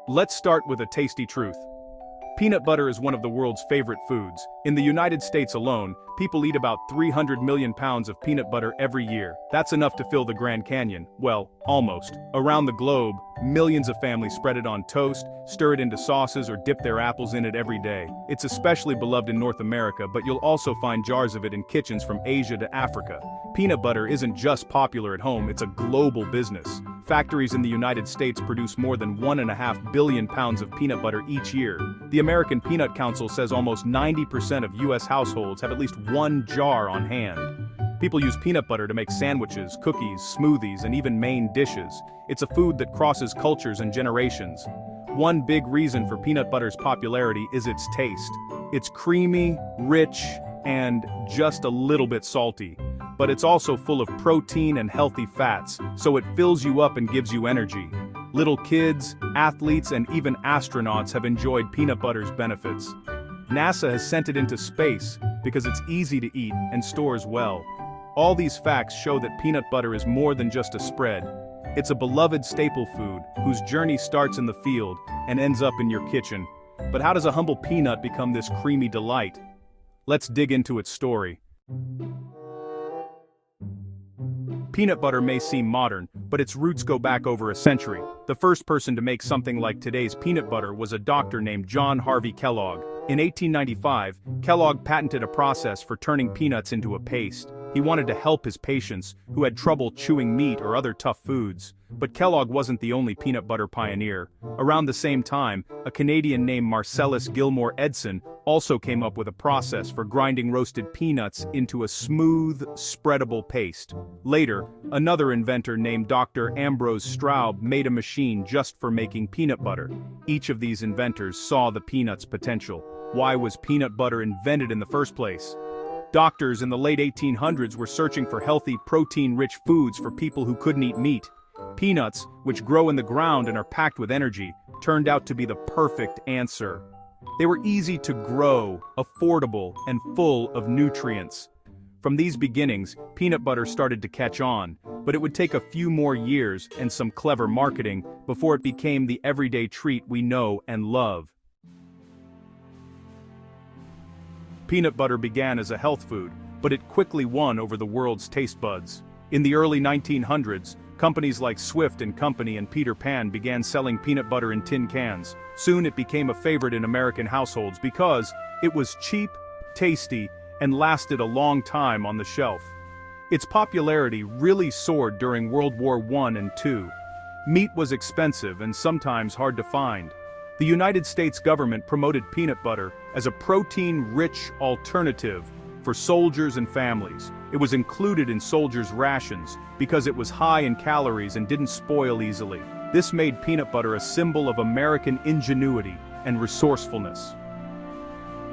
Let's start with a tasty truth. Peanut butter is one of the world's favorite foods. In the United States alone, people eat about 300 million pounds of peanut butter every year. That's enough to fill the Grand Canyon. Well, almost. Around the globe, millions of families spread it on toast, stir it into sauces, or dip their apples in it every day. It's especially beloved in North America, but you'll also find jars of it in kitchens from Asia to Africa. Peanut butter isn't just popular at home, it's a global business. Factories in the United States produce more than 1.5 billion pounds of peanut butter each year. The American Peanut Council says almost 90% of U.S. households have at least one jar on hand. People use peanut butter to make sandwiches, cookies, smoothies, and even main dishes. It's a food that crosses cultures and generations. One big reason for peanut butter's popularity is its taste. It's creamy, rich, and just a little bit salty. But it's also full of protein and healthy fats, so it fills you up and gives you energy. Little kids, athletes, and even astronauts have enjoyed peanut butter's benefits. NASA has sent it into space because it's easy to eat and stores well. All these facts show that peanut butter is more than just a spread. It's a beloved staple food whose journey starts in the field and ends up in your kitchen. But how does a humble peanut become this creamy delight? Let's dig into its story. Peanut butter may seem modern, but its roots go back over a century. The first person to make something like today's peanut butter was a doctor named John Harvey Kellogg. In 1895, Kellogg patented a process for turning peanuts into a paste. He wanted to help his patients who had trouble chewing meat or other tough foods. But Kellogg wasn't the only peanut butter pioneer. Around the same time, a Canadian named Marcellus Gilmore Edson also came up with a process for grinding roasted peanuts into a smooth, spreadable paste. Later, another inventor named Dr. Ambrose Straub made a machine just for making peanut butter. Each of these inventors saw the peanut's potential. Why was peanut butter invented in the first place? Doctors in the late 1800s were searching for healthy, protein-rich foods for people who couldn't eat meat. Peanuts, which grow in the ground and are packed with energy, turned out to be the perfect answer. They were easy to grow, affordable, and full of nutrients. From these beginnings, peanut butter started to catch on, but it would take a few more years and some clever marketing before it became the everyday treat we know and love. Peanut butter began as a health food, but it quickly won over the world's taste buds. In the early 1900s, companies like Swift & Company and Peter Pan began selling peanut butter in tin cans. Soon it became a favorite in American households because it was cheap, tasty, and lasted a long time on the shelf. Its popularity really soared during World War I and II. Meat was expensive and sometimes hard to find. The United States government promoted peanut butter as a protein-rich alternative for soldiers and families. It was included in soldiers' rations because it was high in calories and didn't spoil easily. This made peanut butter a symbol of American ingenuity and resourcefulness.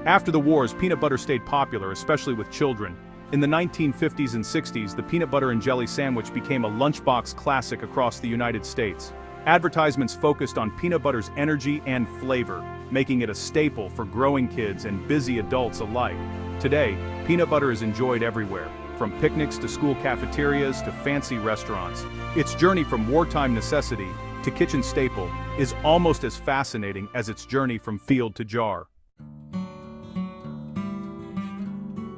After the wars, peanut butter stayed popular, especially with children. In the 1950s and 60s, the peanut butter and jelly sandwich became a lunchbox classic across the United States. Advertisements focused on peanut butter's energy and flavor, making it a staple for growing kids and busy adults alike. Today, peanut butter is enjoyed everywhere, from picnics to school cafeterias to fancy restaurants. Its journey from wartime necessity to kitchen staple is almost as fascinating as its journey from field to jar.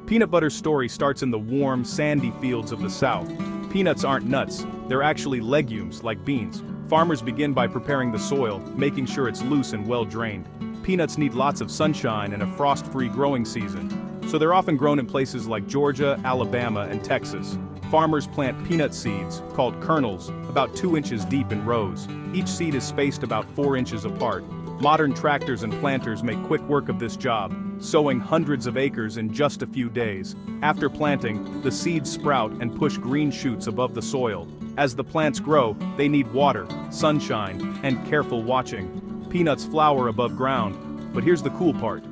Peanut butter's story starts in the warm, sandy fields of the South. Peanuts aren't nuts, they're actually legumes like beans. Farmers begin by preparing the soil, making sure it's loose and well drained. Peanuts need lots of sunshine and a frost-free growing season, so they're often grown in places like Georgia, Alabama, and Texas. Farmers plant peanut seeds, called kernels, about 2 inches deep in rows. Each seed is spaced about 4 inches apart. Modern tractors and planters make quick work of this job, sowing hundreds of acres in just a few days. After planting, the seeds sprout and push green shoots above the soil. As the plants grow, they need water, sunshine, and careful watching. Peanuts flower above ground, but here's the cool part.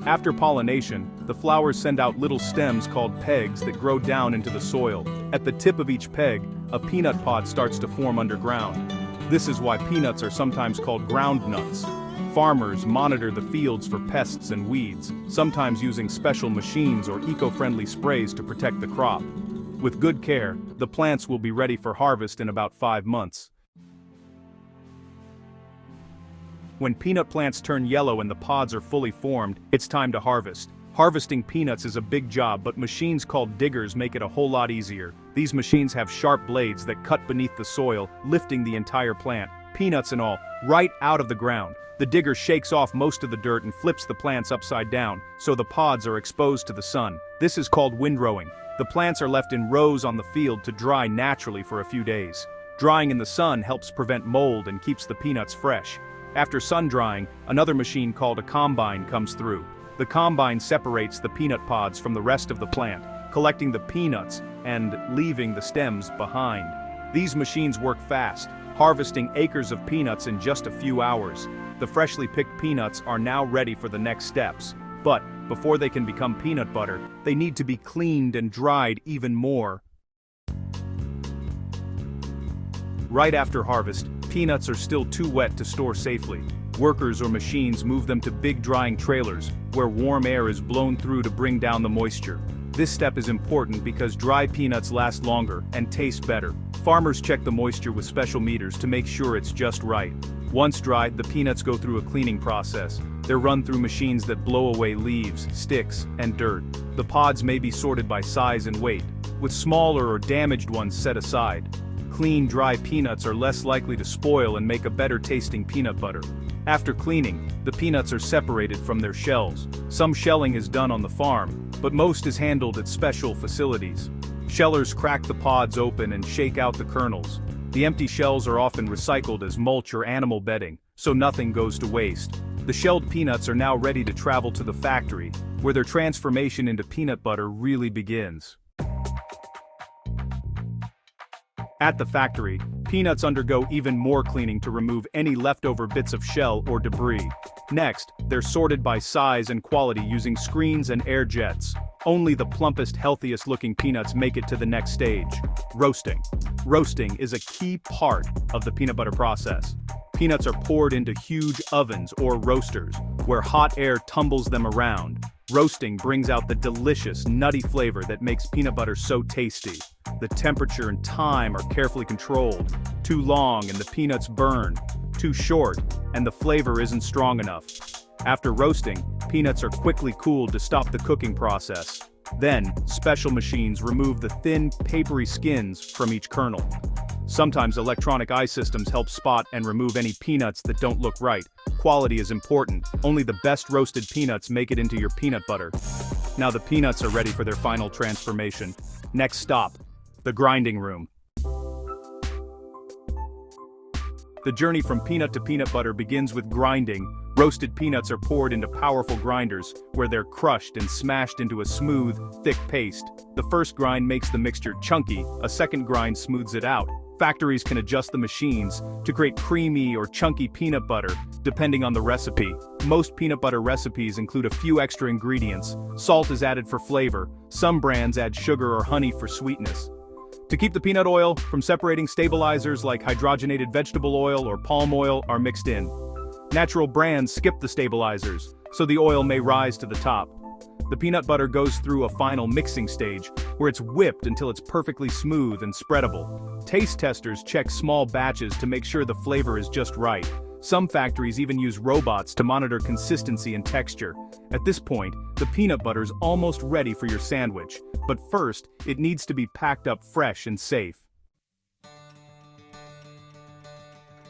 After pollination, the flowers send out little stems called pegs that grow down into the soil. At the tip of each peg, a peanut pod starts to form underground. This is why peanuts are sometimes called ground nuts. Farmers monitor the fields for pests and weeds, sometimes using special machines or eco-friendly sprays to protect the crop. With good care, the plants will be ready for harvest in about 5 months. When peanut plants turn yellow and the pods are fully formed, it's time to harvest. Harvesting peanuts is a big job, but machines called diggers make it a whole lot easier. These machines have sharp blades that cut beneath the soil, lifting the entire plant, peanuts and all, right out of the ground. The digger shakes off most of the dirt and flips the plants upside down, so the pods are exposed to the sun. This is called windrowing. The plants are left in rows on the field to dry naturally for a few days. Drying in the sun helps prevent mold and keeps the peanuts fresh. After sun drying, another machine called a combine comes through. The combine separates the peanut pods from the rest of the plant, collecting the peanuts and leaving the stems behind. These machines work fast, harvesting acres of peanuts in just a few hours. The freshly picked peanuts are now ready for the next steps. But before they can become peanut butter, they need to be cleaned and dried even more. Right after harvest, peanuts are still too wet to store safely. Workers or machines move them to big drying trailers, where warm air is blown through to bring down the moisture. This step is important because dry peanuts last longer and taste better. Farmers check the moisture with special meters to make sure it's just right. Once dried, the peanuts go through a cleaning process. They're run through machines that blow away leaves, sticks, and dirt. The pods may be sorted by size and weight, with smaller or damaged ones set aside. Clean, dry peanuts are less likely to spoil and make a better tasting peanut butter. After cleaning, the peanuts are separated from their shells. Some shelling is done on the farm, but most is handled at special facilities. Shellers crack the pods open and shake out the kernels. The empty shells are often recycled as mulch or animal bedding, so nothing goes to waste. The shelled peanuts are now ready to travel to the factory, where their transformation into peanut butter really begins. At the factory, peanuts undergo even more cleaning to remove any leftover bits of shell or debris. Next, they're sorted by size and quality using screens and air jets. Only the plumpest, healthiest looking peanuts make it to the next stage: roasting. Roasting is a key part of the peanut butter process. Peanuts are poured into huge ovens or roasters, where hot air tumbles them around. Roasting brings out the delicious, nutty flavor that makes peanut butter so tasty. The temperature and time are carefully controlled. Too long and the peanuts burn. Too short and the flavor isn't strong enough. After roasting, peanuts are quickly cooled to stop the cooking process. Then, special machines remove the thin, papery skins from each kernel. Sometimes electronic eye systems help spot and remove any peanuts that don't look right. Quality is important. Only the best roasted peanuts make it into your peanut butter. Now the peanuts are ready for their final transformation. Next stop, the grinding room. The journey from peanut to peanut butter begins with grinding. Roasted peanuts are poured into powerful grinders, where they're crushed and smashed into a smooth, thick paste. The first grind makes the mixture chunky, a second grind smooths it out. Factories can adjust the machines to create creamy or chunky peanut butter, depending on the recipe. Most peanut butter recipes include a few extra ingredients. Salt is added for flavor. Some brands add sugar or honey for sweetness. To keep the peanut oil from separating, stabilizers like hydrogenated vegetable oil or palm oil are mixed in. Natural brands skip the stabilizers, so the oil may rise to the top. The peanut butter goes through a final mixing stage, where it's whipped until it's perfectly smooth and spreadable. Taste testers check small batches to make sure the flavor is just right. Some factories even use robots to monitor consistency and texture. At this point, the peanut butter is almost ready for your sandwich, but first, it needs to be packed up fresh and safe.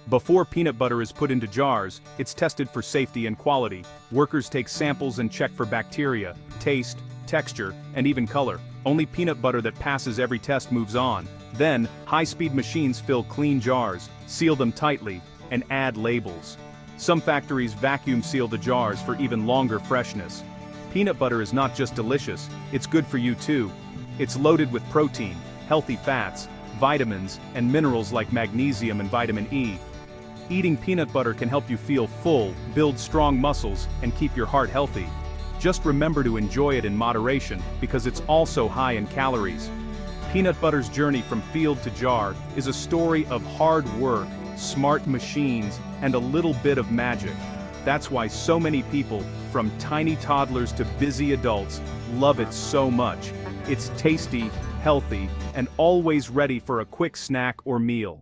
Before peanut butter is put into jars, it's tested for safety and quality. Workers take samples and check for bacteria, taste, texture, and even color. Only peanut butter that passes every test moves on. Then, high-speed machines fill clean jars, seal them tightly, and add labels. Some factories vacuum seal the jars for even longer freshness. Peanut butter is not just delicious, it's good for you too. It's loaded with protein, healthy fats, vitamins, and minerals like magnesium and vitamin E. Eating peanut butter can help you feel full, build strong muscles, and keep your heart healthy. Just remember to enjoy it in moderation because it's also high in calories. Peanut butter's journey from field to jar is a story of hard work, smart machines, and a little bit of magic. That's why so many people, from tiny toddlers to busy adults, love it so much. It's tasty, healthy, and always ready for a quick snack or meal.